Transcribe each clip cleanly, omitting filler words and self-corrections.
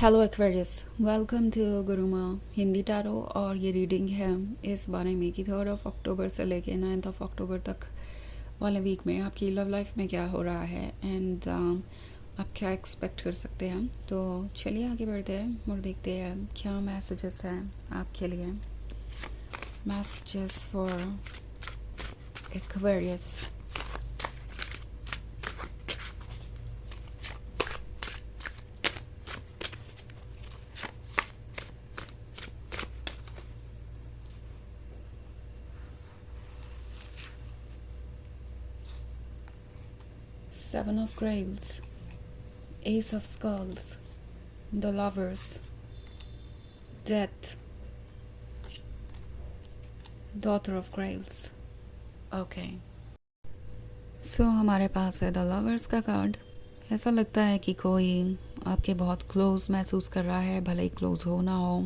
Hello Aquarius, welcome to Guruma Hindi tarot. और ये reading है इस बारे में कि 3 अक्टूबर से लेके 9 अक्टूबर तक वाले वीक में आपकी लव लाइफ में क्या हो रहा है एंड आप क्या एक्सपेक्ट कर सकते हैं। तो चलिए आगे बढ़ते हैं और देखते हैं क्या मैसेजेस हैं आपके लिए। Messages for Aquarius. 7 of Grails, Ace of Skulls, The Lovers, Death, Daughter of Grails। Okay, so हमारे पास है द लवर्स का कार्ड। ऐसा लगता है कि कोई आपके बहुत क्लोज महसूस कर रहा है, भले ही क्लोज हो ना हो।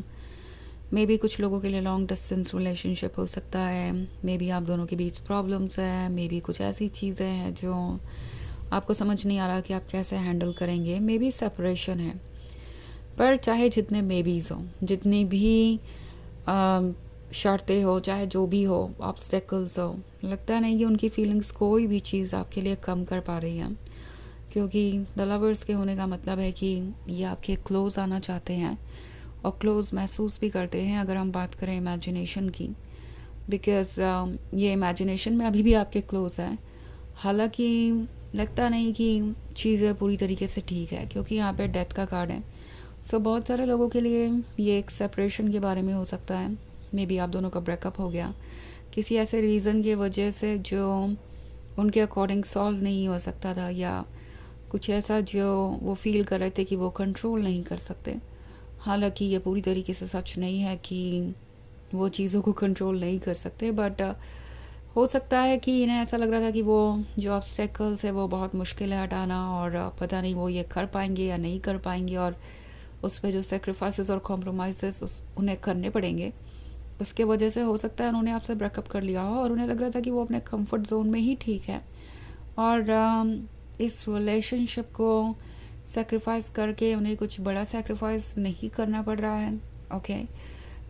मे बी कुछ लोगों के लिए लॉन्ग डिस्टेंस रिलेशनशिप हो सकता है, मे बी आप दोनों के बीच प्रॉब्लम्स हैं, मे बी कुछ ऐसी चीज़ें हैं जो आपको समझ नहीं आ रहा कि आप कैसे हैंडल करेंगे, मे बी सेपरेशन है। पर चाहे जितने मे बीज़ हो, जितनी भी शर्तें हो, चाहे जो भी हो, ऑब्स्टेकल्स हो, लगता नहीं कि उनकी फीलिंग्स कोई भी चीज़ आपके लिए कम कर पा रही है। क्योंकि द लवर्स के होने का मतलब है कि ये आपके क्लोज़ आना चाहते हैं और क्लोज़ महसूस भी करते हैं। अगर हम बात करें इमेजिनेशन की, बिकॉज ये इमेजिनेशन में अभी भी आपके क्लोज़ है। हालांकि लगता नहीं कि चीज़ें पूरी तरीके से ठीक है, क्योंकि यहाँ पे डेथ का कार्ड है। सो बहुत सारे लोगों के लिए ये एक सेपरेशन के बारे में हो सकता है। मे बी आप दोनों का ब्रेकअप हो गया किसी ऐसे रीज़न की वजह से जो उनके अकॉर्डिंग सॉल्व नहीं हो सकता था, या कुछ ऐसा जो वो फील कर रहे थे कि वो कंट्रोल नहीं कर सकते। हालांकि ये पूरी तरीके से सच नहीं है कि वो चीज़ों को कंट्रोल नहीं कर सकते, बट हो सकता है कि इन्हें ऐसा लग रहा था कि वो जो ऑब्स्टेकल्स है वो बहुत मुश्किल है हटाना, और पता नहीं वो ये कर पाएंगे या नहीं कर पाएंगे, और उसमें जो सेक्रीफाइसेस और कॉम्प्रोमाइज़ उन्हें करने पड़ेंगे, उसके वजह से हो सकता है उन्होंने आपसे ब्रेकअप कर लिया हो और उन्हें लग रहा था कि वो अपने कंफर्ट जोन में ही ठीक है, और इस रिलेशनशिप को सेक्रीफाइस करके उन्हें कुछ बड़ा सेक्रीफाइस नहीं करना पड़ रहा है। ओके,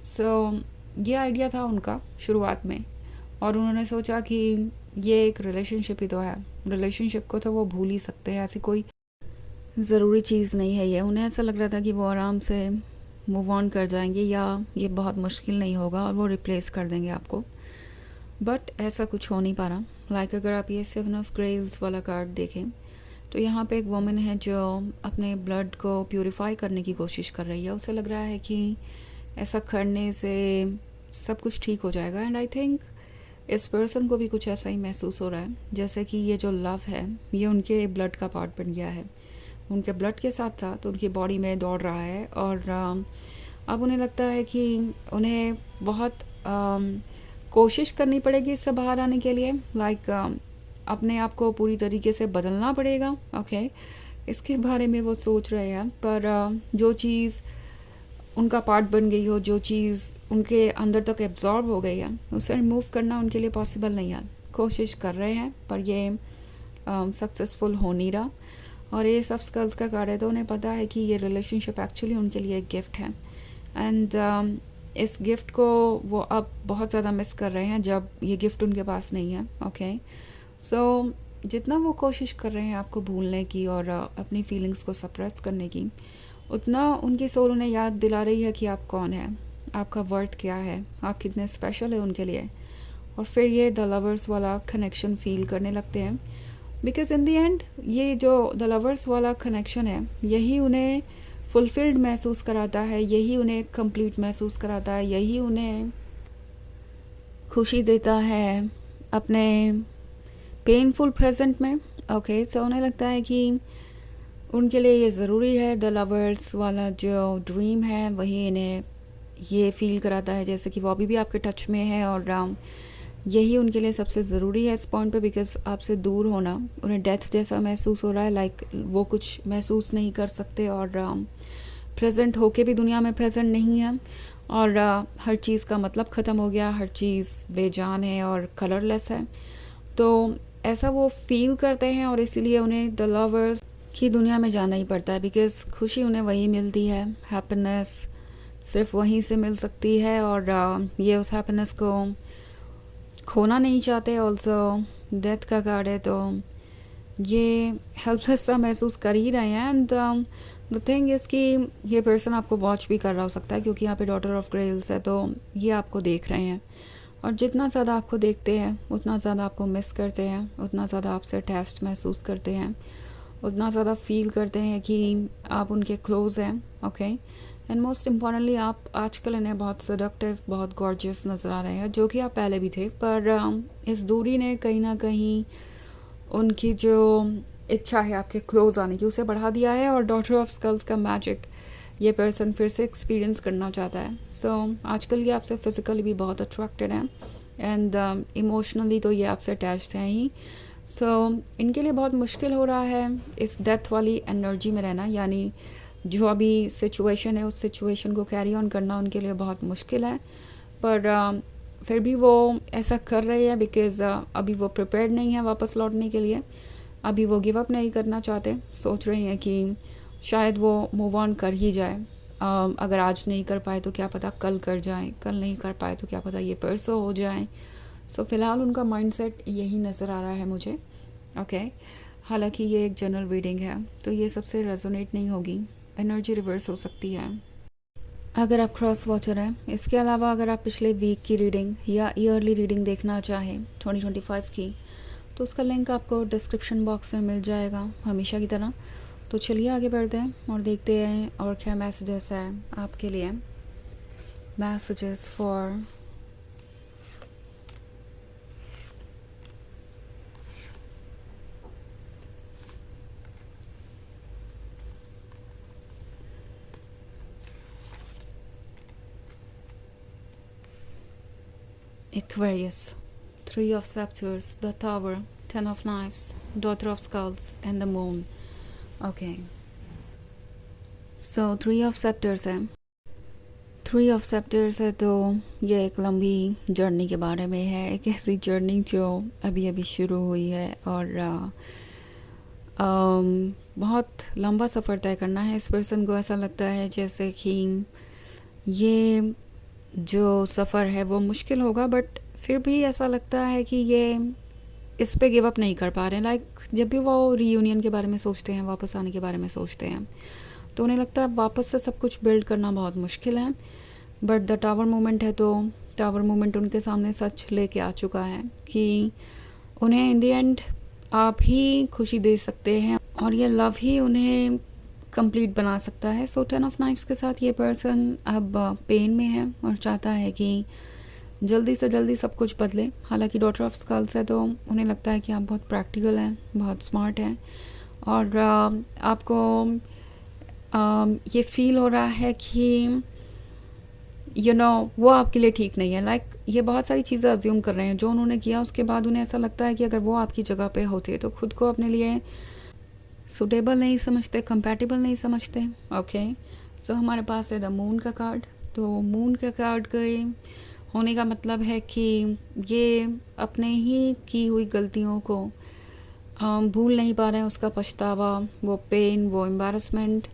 सो ये आइडिया था उनका शुरुआत में, और उन्होंने सोचा कि ये एक रिलेशनशिप ही तो है, रिलेशनशिप को तो वो भूल ही सकते हैं, ऐसी कोई ज़रूरी चीज़ नहीं है ये। उन्हें ऐसा लग रहा था कि वो आराम से मूव ऑन कर जाएंगे, या ये बहुत मुश्किल नहीं होगा और वो रिप्लेस कर देंगे आपको, बट ऐसा कुछ हो नहीं पा रहा। लाइक अगर आप ये 7 ऑफ ग्रेल्स वाला कार्ड देखें तो यहाँ पे एक वुमन है जो अपने ब्लड को प्यूरिफाई करने की कोशिश कर रही है। उसे लग रहा है कि ऐसा करने से सब कुछ ठीक हो जाएगा, एंड आई थिंक इस पर्सन को भी कुछ ऐसा ही महसूस हो रहा है, जैसे कि ये जो लव है ये उनके ब्लड का पार्ट बन गया है, उनके ब्लड के साथ साथ उनकी बॉडी में दौड़ रहा है। और अब उन्हें लगता है कि उन्हें बहुत कोशिश करनी पड़ेगी इससे बाहर आने के लिए। लाइक अपने आप को पूरी तरीके से बदलना पड़ेगा। ओके, इसके बारे में वो सोच रहे हैं, पर जो चीज़ उनका पार्ट बन गई हो, जो चीज़ उनके अंदर तक एब्जॉर्ब हो गई है, उसे रिमूव करना उनके लिए पॉसिबल नहीं है। कोशिश कर रहे हैं पर ये सक्सेसफुल हो नहीं रहा। और ये सब स्कल्स का कार्ड है, तो उन्हें पता है कि ये रिलेशनशिप एक्चुअली उनके लिए एक गिफ्ट है, एंड इस गिफ्ट को वो अब बहुत ज़्यादा मिस कर रहे हैं जब ये गिफ्ट उनके पास नहीं है। ओके, सो जितना वो कोशिश कर रहे हैं आपको भूलने की और अपनी फीलिंग्स को सप्रेस करने की, उतना उनकी सोल उन्हें याद दिला रही है कि आप कौन हैं, आपका वर्थ क्या है, आप कितने स्पेशल है उनके लिए। और फिर ये द लवर्स वाला कनेक्शन फील करने लगते हैं, बिकॉज इन दी एंड ये जो द लवर्स वाला कनेक्शन है यही उन्हें फुलफिल्ड महसूस कराता है, यही उन्हें कंप्लीट महसूस कराता है, यही उन्हें खुशी देता है अपने पेनफुल प्रेजेंट में। ओके, सो उन्हें लगता है कि उनके लिए ये ज़रूरी है, द लवर्स वाला जो ड्रीम है वही इन्हें ये फील कराता है जैसे कि वो अभी भी आपके टच में है, और यही उनके लिए सबसे ज़रूरी है इस पॉइंट पे, बिकॉज आपसे दूर होना उन्हें डेथ जैसा महसूस हो रहा है। लाइक वो कुछ महसूस नहीं कर सकते, और प्रेजेंट होके भी दुनिया में प्रेजेंट नहीं है, और हर चीज़ का मतलब ख़त्म हो गया, हर चीज़ बेजान है और कलरलेस है। तो ऐसा वो फील करते हैं, और इसीलिए उन्हें द लवर्स कि दुनिया में जाना ही पड़ता है, बिकॉज़ खुशी उन्हें वही मिलती है, हैप्पीनेस सिर्फ वहीं से मिल सकती है, और ये उस हैप्पीनेस को खोना नहीं चाहते। ऑल्सो डेथ का कार्ड है, तो ये हेल्पलेस सा महसूस कर ही रहे हैं। एंड द थिंग इज़ कि ये पर्सन आपको वॉच भी कर रहा हो सकता है, क्योंकि यहाँ पे डॉटर ऑफ ग्रेल्स है, तो ये आपको देख रहे हैं, और जितना ज़्यादा आपको देखते हैं उतना ज़्यादा आपको मिस करते हैं, उतना ज़्यादा आपसे अटैच्ड महसूस करते हैं, उतना ज़्यादा फील करते हैं कि आप उनके क्लोज़ हैं। ओके, एंड मोस्ट इम्पॉर्टेंटली आप आजकल इन्हें बहुत सडक्टिव, बहुत गॉर्जियस नज़र आ रहे हैं, जो कि आप पहले भी थे, पर इस दूरी ने कहीं ना कहीं उनकी जो इच्छा है आपके क्लोज आने की, उसे बढ़ा दिया है। और डॉटर ऑफ स्कल्स का मैजिक ये पर्सन फिर से एक्सपीरियंस करना चाहता है। सो आजकल ये आपसे फिज़िकली भी बहुत अट्रैक्टेड हैं, एंड इमोशनली तो ये आपसे अटैच्ड हैं ही। सो इनके लिए बहुत मुश्किल हो रहा है इस डेथ वाली एनर्जी में रहना, यानी जो अभी सिचुएशन है उस सिचुएशन को कैरी ऑन करना उनके लिए बहुत मुश्किल है। पर फिर भी वो ऐसा कर रहे हैं बिकॉज़ अभी वो प्रिपेयर्ड नहीं है वापस लौटने के लिए। अभी वो गिव अप नहीं करना चाहते, सोच रहे हैं कि शायद वो मूव ऑन कर ही जाए। अगर आज नहीं कर पाए तो क्या पता कल कर जाए, कल नहीं कर पाए तो क्या पता ये परसों हो जाए। सो फ़िलहाल उनका माइंडसेट यही नज़र आ रहा है मुझे। ओके, हालांकि ये एक जनरल रीडिंग है, तो ये सबसे रेजोनेट नहीं होगी, एनर्जी रिवर्स हो सकती है अगर आप क्रॉस वॉचर हैं। इसके अलावा अगर आप पिछले वीक की रीडिंग या ईयरली रीडिंग देखना चाहें 2025 की, तो उसका लिंक आपको डिस्क्रिप्शन बॉक्स में मिल जाएगा हमेशा की तरह। तो चलिए आगे बढ़ते हैं और देखते हैं और क्या मैसेजेस है आपके लिए। Messages for Aquarius, 3 of Scepters, the Tower, 10 of Knives, Daughter of Skulls and the Moon. Okay, so 3 of Scepters है। 3 of Scepters है तो ये एक लंबी जर्नी के बारे में है, एक ऐसी जर्नी जो अभी अभी शुरू हुई है, और बहुत लंबा सफ़र तय करना है। इस पर्सन को ऐसा लगता है जैसे कि ये जो सफ़र है वो मुश्किल होगा, बट फिर भी ऐसा लगता है कि ये इस पे गिव अप नहीं कर पा रहे हैं। लाइक जब भी वो रीयूनियन के बारे में सोचते हैं, वापस आने के बारे में सोचते हैं, तो उन्हें लगता है वापस से सब कुछ बिल्ड करना बहुत मुश्किल है। बट द टावर मोमेंट है, तो टावर मोमेंट उनके सामने सच लेके आ चुका है कि उन्हें इन द एंड आप ही खुशी दे सकते हैं, और ये लव ही उन्हें कंप्लीट बना सकता है। सो 10 ऑफ नाइफ्स के साथ ये पर्सन अब पेन में है और चाहता है कि जल्दी से जल्दी सब कुछ बदले। हालांकि डॉटर ऑफ स्कल्स है, तो उन्हें लगता है कि आप बहुत प्रैक्टिकल हैं, बहुत स्मार्ट हैं, और आपको ये फील हो रहा है कि वो आपके लिए ठीक नहीं है। लाइक ये बहुत सारी चीज़ें अज्यूम कर रहे हैं जो उन्होंने किया, उसके बाद उन्हें ऐसा लगता है कि अगर वो आपकी जगह पे होते तो खुद को अपने लिए सूटेबल नहीं समझते, कंपैटिबल नहीं समझते। ओके, सो हमारे पास है द मून का कार्ड। तो मून का कार्ड के होने का मतलब है कि ये अपने ही की हुई गलतियों को भूल नहीं पा रहे हैं, उसका पछतावा, वो पेन, वो एम्बैरसमेंट,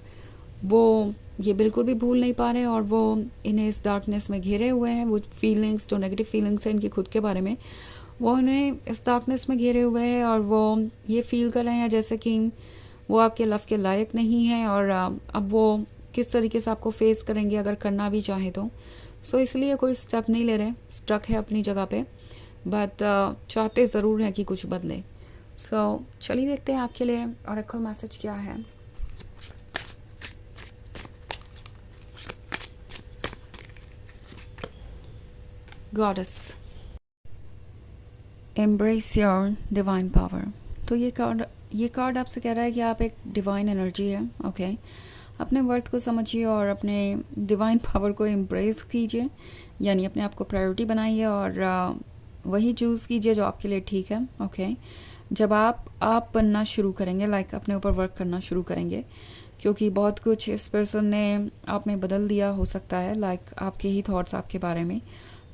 वो ये बिल्कुल भी भूल नहीं पा रहे हैं, और वो इन्हें इस डार्कनेस में घिरे हुए हैं। वो फीलिंग्स, जो नेगेटिव फीलिंग्स हैं इनकी खुद के बारे में, वो इन्हें इस डार्कनेस में घिरे हुए हैं, और वो ये फील कर रहे हैं जैसे कि वो आपके लव के लायक नहीं है, और अब वो किस तरीके से आपको फेस करेंगे अगर करना भी चाहे तो। सो इसलिए कोई स्टेप नहीं ले रहे, स्ट्रक है अपनी जगह पे, बट चाहते ज़रूर हैं कि कुछ बदले। सो चलिए देखते हैं आपके लिए ऑरेकल मैसेज क्या है। Goddess, embrace your divine power. तो ये कार्ड आपसे कह रहा है कि आप एक डिवाइन एनर्जी है। ओके, अपने वर्थ को समझिए और अपने डिवाइन पावर को एम्ब्रेस कीजिए, यानी अपने आप को प्रायोरिटी बनाइए, और वही चूज़ कीजिए जो आपके लिए ठीक है। ओके, जब आप बनना शुरू करेंगे, लाइक अपने ऊपर वर्क करना शुरू करेंगे, क्योंकि बहुत कुछ इस पर्सन ने आप में बदल दिया हो सकता है, लाइक आपके ही थॉट्स आपके बारे में।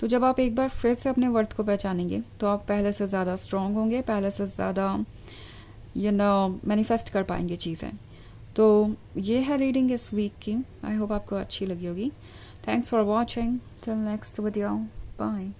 तो जब आप एक बार फिर से अपने वर्थ को पहचानेंगे, तो आप पहले से ज़्यादा स्ट्रॉन्ग होंगे, पहले से ज़्यादा मैनिफेस्ट कर पाएंगे चीज़ें। तो ये है रीडिंग इस वीक की। आई होप आपको अच्छी लगी होगी। Thanks for watching. Till next video. Bye.